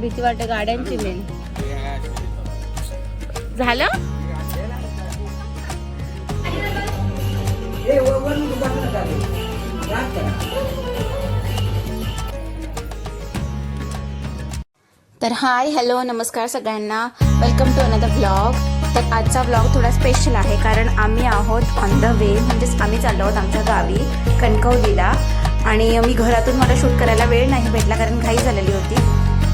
भीती वाटते गाड्यांची मेन. झालं तर हाय हॅलो नमस्कार सगळ्यांना, वेलकम टू अनदर व्लॉग. तर आजचा व्लॉग थोडा स्पेशल आहे कारण आम्ही आहोत ऑन द वे, म्हणजेच आम्ही चाललो आहोत आमच्या गावी कणकवलीला. आणि मी घरातून मला शूट करायला वेळ नाही भेटला कारण घाई झालेली होती.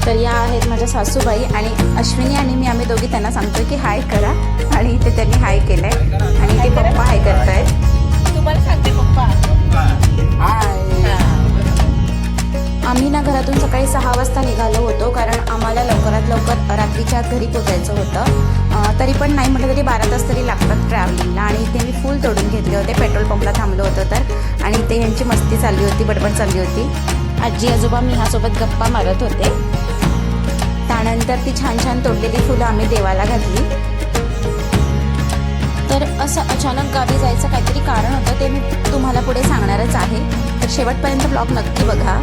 तर या आहेत माझ्या सासूबाई आणि अश्विनी आणि मी, आम्ही दोघी त्यांना सांगतोय की हाय करा आणि इथे त्यांनी हाय केलंय आणि ते पप्पा हाय करतायत. तुम्हाला सांगते पप्पा हाय. आम्ही ना घरातून सकाळी 6 वाजता निघालो होतो कारण आम्हाला लवकरात लवकर रात्रीच्या आत घरी पोचायचं होतं. तरी पण नाही म्हटलं तरी 12 तास तरी लागतात ट्रॅव्हलिंगला. आणि इथे मी फुल तोडून घेतले होते, पेट्रोल पंपला थांबलो होतो तर. आणि इथे यांची मस्ती चालली होती, बडबड चालली होती. आजी आजोबा मी ह्यासोबत गप्पा मारत होते. त्यानंतर ती छान छान तोडलेली फुलं आम्ही देवाला घातली. तर असं अचानक गावी जायचं काहीतरी कारण होतं, ते मी तुम्हाला पुढे सांगणारच आहे. तर शेवटपर्यंत ब्लॉग नक्की बघा.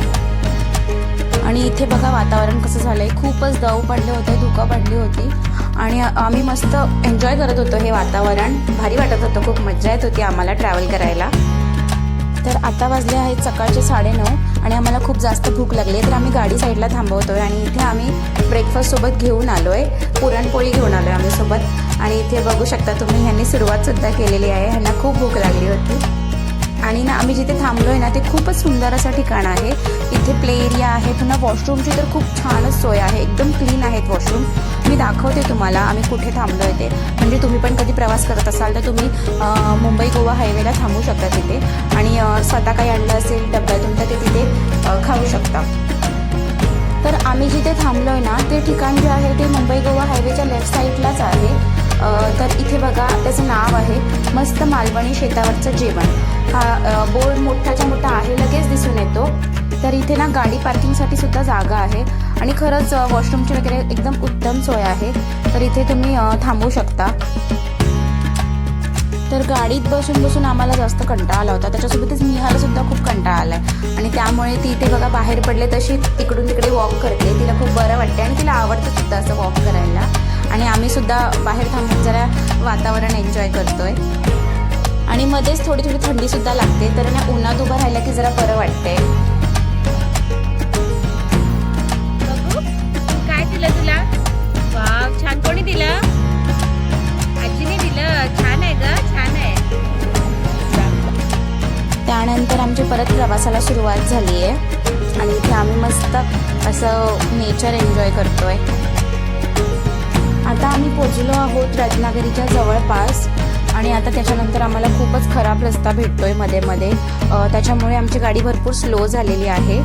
आणि इथे बघा वातावरण कसं झालंय, खूपच दव पडले होते, धुकं पडली होती आणि आम्ही मस्त एन्जॉय करत होतो. हे वातावरण भारी वाटत होतं, खूप मजा येत होती आम्हाला ट्रॅव्हल करायला. तर आता वाजले आहेत सकाळचे 9:30 आणि आम्हाला खूप जास्त भूक लागली आहे. तर आम्ही गाडी साईडला थांबवतोय आणि इथे आम्ही ब्रेकफास्टसोबत घेऊन आलो आहे, पुरणपोळी घेऊन आलो आहे आम्ही सोबत. आणि इथे बघू शकता तुम्ही, ह्यांनी सुरुवातसुद्धा केलेली आहे. ह्यांना खूप भूक लागली होती. आणि ना आम्ही जिथे थांबलो आहे ना ते खूपच सुंदर असं ठिकाण आहे. इथे प्ले एरिया आहे, पुन्हा वॉशरूमची तर खूप छानच सोय आहे, एकदम क्लीन आहेत वॉशरूम. मी दाखवते तुम्हाला आम्ही कुठे थांबलो आहे ते. म्हणजे तुम्ही पण कधी प्रवास करत असाल तर तुम्ही मुंबई गोवा हायवेला थांबू शकता तिथे. आणि स्वतः काही आणलं असेल डब्यातून तर ते तिथे खाऊ शकता. तर आम्ही जिथे थांबलो आहे ना ते ठिकाण जे आहे ते मुंबई गोवा हायवेच्या लेफ्ट साईडलाच आहे. तर इथे बघा त्याचं नाव आहे मस्त मालवणी शेतावरचं जेवण. हा बोर्ड मोठाच्या मोठा आहे, लगेच दिसून येतो. तर इथे ना गाडी पार्किंगसाठी सुद्धा जागा आहे आणि खरंच वॉशरूमची वगैरे एकदम उत्तम सोय आहे. तर इथे तुम्ही थांबू शकता. तर गाडीत बसून बसून आम्हाला जास्त कंटाळा आला होता, त्याच्यासोबतच मिहाला सुद्धा खूप कंटाळा आला आहे. आणि त्यामुळे ती इथे बघा बाहेर पडले तशी इकडून तिकडे वॉक करते. तिला खूप बरं वाटते आणि तिला आवडतं सुद्धा असं वॉक करायला. आणि आम्ही सुद्धा बाहेर थांबून जरा वातावरण एन्जॉय करतोय. आणि मध्येच थोडी थोडी थंडीसुद्धा लागते, तर ना उन्हात उभं राहिलं की जरा बरं वाटतंय. बघू काय दिलं तुला? वाव, छान. कोणी दिलं? आजीने दिलं. छान आहे ग, छान आहे. त्यानंतर आमची परत प्रवासाला सुरुवात झाली आहे आणि इथे आम्ही मस्त असं नेचर एन्जॉय करतोय. आता आम्ही पोचलो आहोत रत्नागिरीच्या जवळपास. आणि आता त्याच्यानंतर आम्हाला खूपच खराब रस्ता भेटतोय मध्ये मध्ये, त्याच्यामुळे आमची गाडी भरपूर स्लो झालेली आहे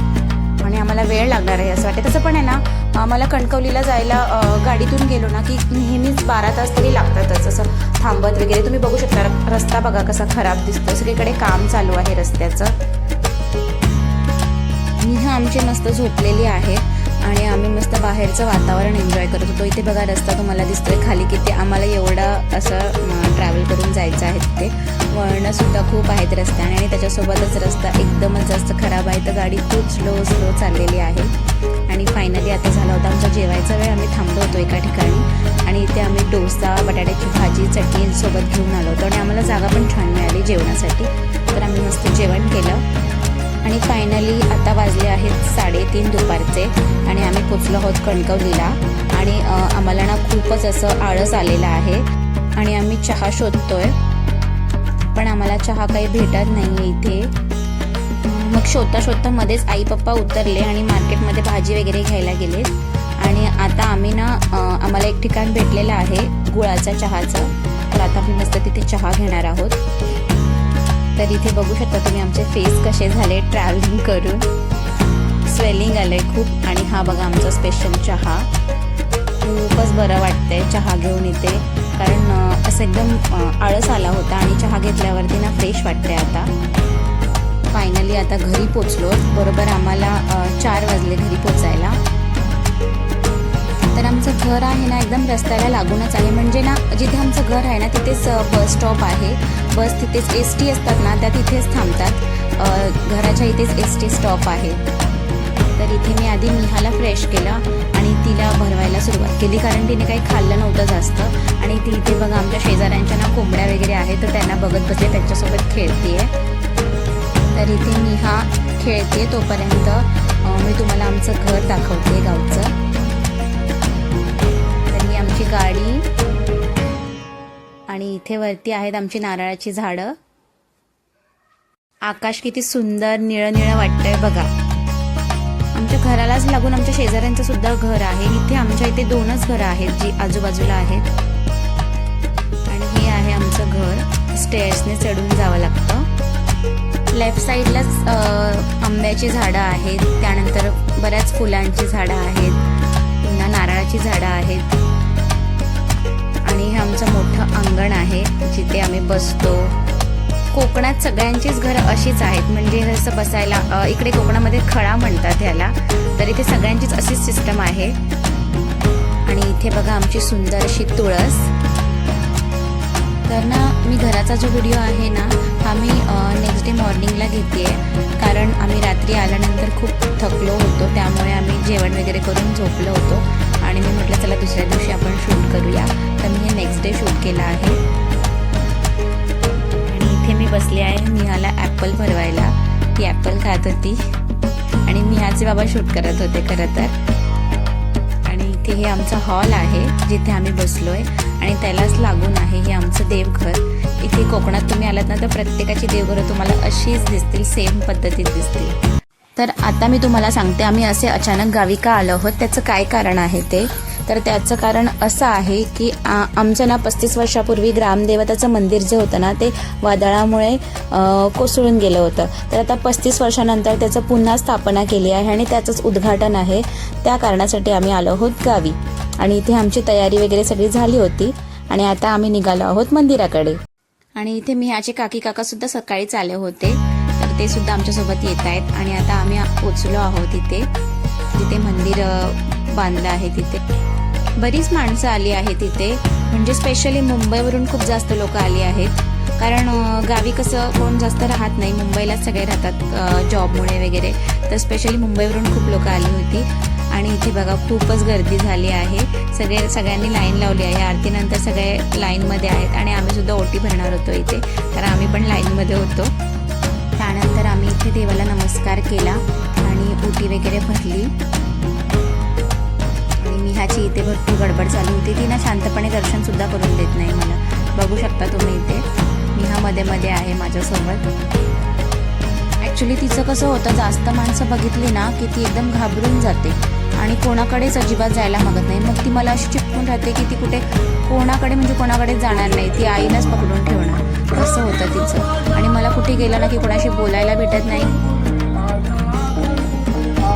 आणि आम्हाला वेळ लागणार आहे असं वाटतं. तसं पण आहे ना, मला कणकवलीला जायला गाडीतून गेलो ना की नेहमीच 12 तास तरी लागतातच असं थांबत वगैरे. तुम्ही बघू शकता रस्ता बघा कसा खराब दिसतो, सगळीकडे काम चालू आहे रस्त्याचं. मिहा आमची मस्त झोपलेली आहे आणि आम्ही मस्त बाहेरचं वातावरण एन्जॉय करत होतो. इथे बघा रस्ता तुम्हाला दिसतोय खाली किती आम्हाला एवढं असं ट्रॅव्हल करून जायचं आहे. तिथे वळणंसुद्धा खूप आहेत रस्त्याने आणि त्याच्यासोबतच रस्ता एकदमच जास्त खराब आहे, तर गाडी खूप स्लो चाललेली आहे. आणि फायनली आता झाला होता आमचा जेवायचा वेळ. आम्ही थांबलो होतो एका ठिकाणी आणि इथे आम्ही डोसा, बटाट्याची भाजी, चटणी सोबत घेऊन आलो होतो आणि आम्हाला जागा पण छान मिळाली जेवणासाठी. तर आम्ही मस्त जेवण केलं आणि फायनली आता वाजले आहेत 3:30 दुपारचे आणि आम्ही पोचलो आहोत कणकवलीला. आणि आम्हाला ना खूपच असं आळस आलेलं आहे आणि आम्ही चहा शोधतोय, पण आम्हाला चहा काही भेटत नाही आहे इथे. मग शोधता शोधता मध्येच आई पप्पा उतरले आणि मार्केटमध्ये भाजी वगैरे घ्यायला गेले. आणि आता आम्ही ना आम्हाला एक ठिकाण भेटलेलं आहे गुळाचा चहाचं, तर आता आम्ही मस्त तिथे चहा घेणार आहोत. तर इथे बघू शकता तुम्ही आमचे फेस कसे झाले ट्रॅव्हलिंग करून, स्वेलिंग आलंय खूप. आणि हा बघा आमचा स्पेशल चहा. खूपच बरं वाटतंय चहा घेऊन इथे, कारण असं एकदम आळस आला होता आणि चहा घेतल्यावरती ना फ्रेश वाटतंय. आता फायनली आता घरी पोचलो. बरोबर आम्हाला 4 वाजले घरी पोचायला. तर आमचं घर आहे ना एकदम रस्त्याला लागूनच आहे, म्हणजे ना जिथे आमचं घर आहे ना तिथेच बस स्टॉप आहे. बस तिथेच ST असतात ना त्या तिथेच थांबतात. घराच्या इथेच ST स्टॉप आहे. तर इथे मी आधी मिहाला फ्रेश केलं आणि गावीला भरवायला सुरुवात केली, कारण तिने काही खाल्लं नव्हतं जास्त. आणि ती इथे बघा आमच्या शेजाऱ्यांच्या ना कोंबड्या वगैरे आहेत, तर त्यांना बघत बसले, त्यांच्यासोबत खेळते. तर इथे निहा खेळते तोपर्यंत मी तुम्हाला आमचं घर दाखवते गावचं. तर ही आमची गाडी आणि इथे वरती आहेत आमची नारळाची झाडं. आकाश किती सुंदर निळं निळं वाटतंय बघा. आमच्या घरालाच लागून आमच्या शेजाऱ्यांचं सुद्धा घर आहे. इथे आमच्या इथे 2च घरं आहेत जी आजूबाजूला आहेत. आणि हे आहे आमचं घर. स्टेअर्सने चढून जावं लागतं. लेफ्ट साईडलाच आंब्याची झाडं आहेत, त्यानंतर बऱ्याच फुलांची झाडं आहेत, पुन्हा नारळाची झाडं आहेत. आणि हे आमचं मोठं अंगण आहे जिथे आम्ही बसतो. कोकणात सगळ्यांचीच घरं अशीच आहेत, म्हणजे जसं बसायला इकडे कोकणामध्ये खळा म्हणतात ह्याला, तर इथे सगळ्यांचीच अशीच सिस्टम आहे. आणि इथे बघा आमची सुंदर अशी तुळस. तर ना मी घराचा जो व्हिडिओ आहे ना हा मी नेक्स्ट डे मॉर्निंगला घेते आहे, कारण आम्ही रात्री आल्यानंतर खूप थकलो होतो, त्यामुळे आम्ही जेवण वगैरे करून झोपलो होतो. आणि मी म्हटलं चला दुसऱ्या दिवशी आपण शूट करूया, तर मी हे नेक्स्ट डे शूट केलं आहे. आणि इथे मी बसले आहे निहाला ॲपल भरवायला. ती ॲपल खात होती आणि निहाचे बाबा शूट करत होते खरं तर. आणि इथे हे आमचा हॉल आहे जिथे आम्ही बसलोय आणि त्यालाच लागून आहे हे आमचं देवघर. इथे कोकणात तुम्ही आलात ना तर प्रत्येकाची देवघरं तुम्हाला अशीच दिसतील, सेम पद्धतीत दिसतील. तर आता मी तुम्हाला सांगते आम्ही असे अचानक गावी का आलो आहोत, त्याचं काय कारण आहे ते. तर त्याचं कारण असं आहे की आमचं ना 35 वर्षापूर्वी ग्रामदेवताचं मंदिर जे होतं ना ते वादळामुळे कोसळून गेलं होतं. तर आता 35 वर्षानंतर त्याचं पुन्हा स्थापना केली आहे आणि त्याचंच उद्घाटन आहे. त्या कारणासाठी आम्ही आलो आहोत गावी. आणि इथे आमची तयारी वगैरे सगळी झाली होती आणि आता आम्ही निघालो आहोत मंदिराकडे. आणि इथे मिहाचे काकी काका सुद्धा सकाळीच आले होते, तर ते सुद्धा आमच्यासोबत येत आहेत. आणि आता आम्ही पोचलो आहोत इथे जिथे मंदिर बांधलं आहे. तिथे बरीच माणसं आली आहेत इथे, म्हणजे स्पेशली मुंबईवरून खूप जास्त लोक आली आहेत, कारण गावी कसं कोण जास्त राहत नाही, मुंबईलाच सगळे राहतात जॉबमुळे वगैरे. तर स्पेशली मुंबईवरून खूप लोक आली होती. आणि इथे बघा खूपच गर्दी झाली आहे. सगळ्यांनी लाईन लावली आहे. आरतीनंतर सगळे लाईनमध्ये आहेत आणि आम्ही सुद्धा ओटी भरणार होतो इथे, तर आम्ही पण लाईनमध्ये होतो. त्यानंतर आम्ही इथे देवाला नमस्कार केला आणि ओटी वगैरे भरली. आणि मिहाची इथे भरपूर गडबड चालू होती. ती ना शांतपणे दर्शन सुद्धा करून देत नाही मला. बघू शकता तुम्ही इथे मिहा मध्ये मध्ये आहे माझ्यासोबत. ॲक्च्युली तिचं कसं होतं, जास्त माणसं बघितली ना की ती एकदम घाबरून जाते आणि कोणाकडेच अजिबात जायला मागत नाही. मग ती मला अशी चिपकून राहते की ती कुठे कोणाकडे म्हणजे कोणाकडेच जाणार नाही, ती आईलाच पकडून ठेवणार, असं होतं तिचं. आणि मला कुठे गेलं ना की कोणाशी बोलायला भेटत नाही.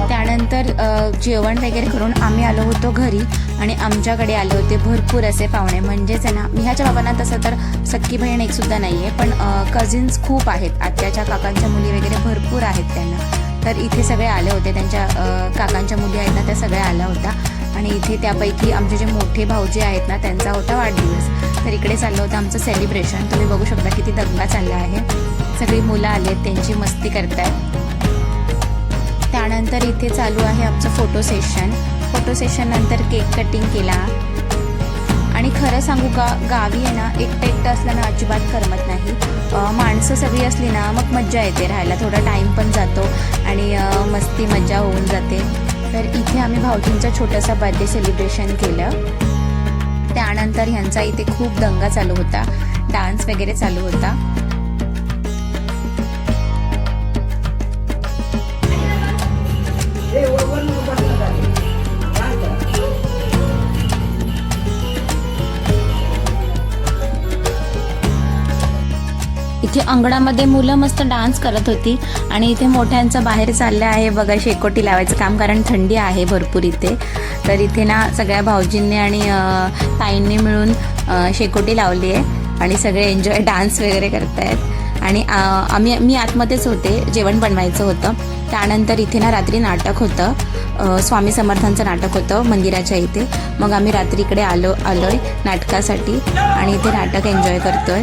त्यानंतर जेवण वगैरे करून आम्ही आलो होतो घरी आणि आमच्याकडे आले होते भरपूर असे पाहुणे. म्हणजेच आहे ना मिहाच्या बाबांना तसं तर सख्खी बहीण एक सुद्धा नाही आहे, पण कझिन्स खूप आहेत. आत्याच्या काकांच्या मुली वगैरे भरपूर आहेत त्यांना. तर इथे सगळे आले होते, त्यांच्या काकांच्या मुली आहेत ना त्या सगळ्या आल्या होत्या. आणि इथे त्यापैकी आमचे जे मोठे भाऊजी आहेत ना त्यांचा होता वाढदिवस, तर इकडे चाललं होतं आमचं सेलिब्रेशन. तुम्ही बघू शकता किती दंगा चालला आहे. सगळी मुलं आली आहेत, त्यांची मस्ती करतायत. त्यानंतर इथे चालू आहे आमचं फोटो सेशन नंतर केक कटिंग केला. आणि खरं सांगू का, गावी आहे ना एकटं असल्यानं अजिबात करमत नाही. माणसं सगळी असली ना मग मज्जा येते राहायला, थोडा टाईम पण जातो आणि मस्ती मज्जा होऊन जाते. तर इथे आम्ही भाऊजींचा छोटासा बर्थडे सेलिब्रेशन केलं. त्यानंतर ह्यांचा इथे खूप दंगा चालू होता, डान्स वगैरे चालू होता. इथे अंगणामध्ये मुलं मस्त डान्स करत होती आणि इथे मोठ्यांचं बाहेर चाललं आहे बघा शेकोटी लावायचं काम, कारण थंडी आहे भरपूर इथे. तर इथे ना सगळ्या भाऊजींनी आणि ताईंनी मिळून शेकोटी लावली आहे आणि सगळे एन्जॉय डान्स वगैरे करतायत. आणि मी आतमध्येच होते, जेवण बनवायचं होतं. त्यानंतर इथे ना रात्री नाटक होतं, स्वामी समर्थांचं नाटक होतं मंदिराच्या इथे. मग आम्ही रात्री इकडे आलोय नाटकासाठी आणि इथे नाटक एन्जॉय करतोय.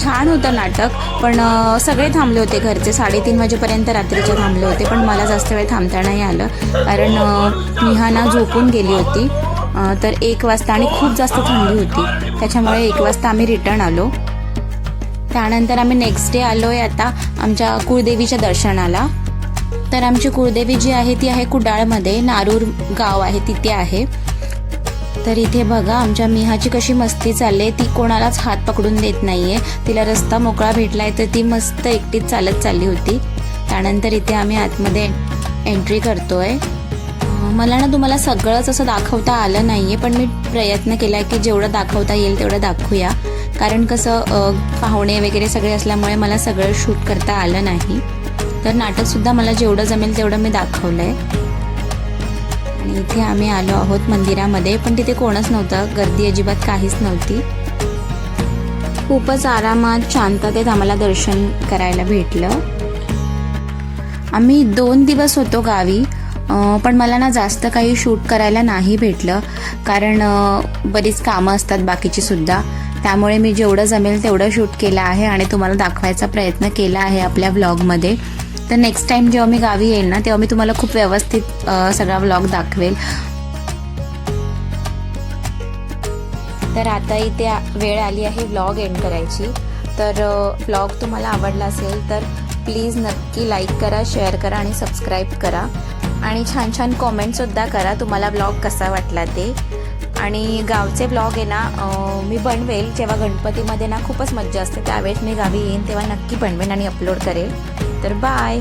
छान होतं नाटक, पण सगळे थांबले होते घरचे. 3:30 वाजेपर्यंत रात्रीचे थांबले होते, पण मला जास्त वेळ थांबता नाही आलं कारण निहाना झोपून गेली होती. तर 1 वाजता आणि खूप जास्त थंडी होती, त्याच्यामुळे 1 वाजता आम्ही रिटर्न आलो. त्यानंतर आम्ही नेक्स्ट डे आलो आहे आता आमच्या कुळदेवीच्या दर्शनाला. तर आमची कुळदेवी जी आहे ती आहे कुडाळमध्ये, नारूर गाव आहे तिथे आहे. तर इथे बघा आमच्या मिहाची कशी मस्ती चालली, ती कोणालाच हात पकडून देत नाहीये. तिला रस्ता मोकळा भेटलाय तर ती मस्त एकटीच चालत चालली होती. त्यानंतर इथे आम्ही आतमध्ये एंट्री करतोय. मला ना तुम्हाला सगळंच असं दाखवता आलं नाहीये, पण मी प्रयत्न केलाय की जेवढं दाखवता येईल तेवढं दाखवूया. कारण कसं पाहुणे वगैरे सगळे असल्यामुळे मला सगळं शूट करता आलं नाही. तर नाटकसुद्धा मला जेवढं जमेल तेवढं मी दाखवलंय. आणि इथे आम्ही आलो आहोत मंदिरामध्ये, पण तिथे कोणच नव्हतं, गर्दी अजिबात काहीच नव्हती. खूपच आरामात शांततेत आम्हाला दर्शन करायला भेटलं. आम्ही 2 दिवस होतो गावी, पण मला ना जास्त काही शूट करायला नाही भेटलं कारण बरीच कामं असतात बाकीची सुद्धा. त्यामुळे मी जेवढं जमेल तेवढं शूट केलं आहे आणि तुम्हाला दाखवायचा प्रयत्न केला आहे आपल्या व्लॉगमध्ये. तर नेक्स्ट टाइम जेव्हा मी गावी येईल ना तेव्हा मी तुम्हाला खूप व्यवस्थित सगळा व्लॉग दाखवेल. तर आता इथे वेळ आली आहे व्लॉग एंड करायची. तर व्लॉग तुम्हाला आवडला असेल तर प्लीज नक्की लाईक करा, शेअर करा आणि सबस्क्राईब करा. आणि छान छान कॉमेंटसुद्धा करा तुम्हाला व्लॉग कसा वाटला ते. आणि गावचे व्लॉग आहे ना मी बनवेल जेव्हा गणपतीमध्ये ना खूपच मज्जा असते, त्यावेळेस मी गावी येईन तेव्हा नक्की बनवेन आणि अपलोड करेल. तर बाय.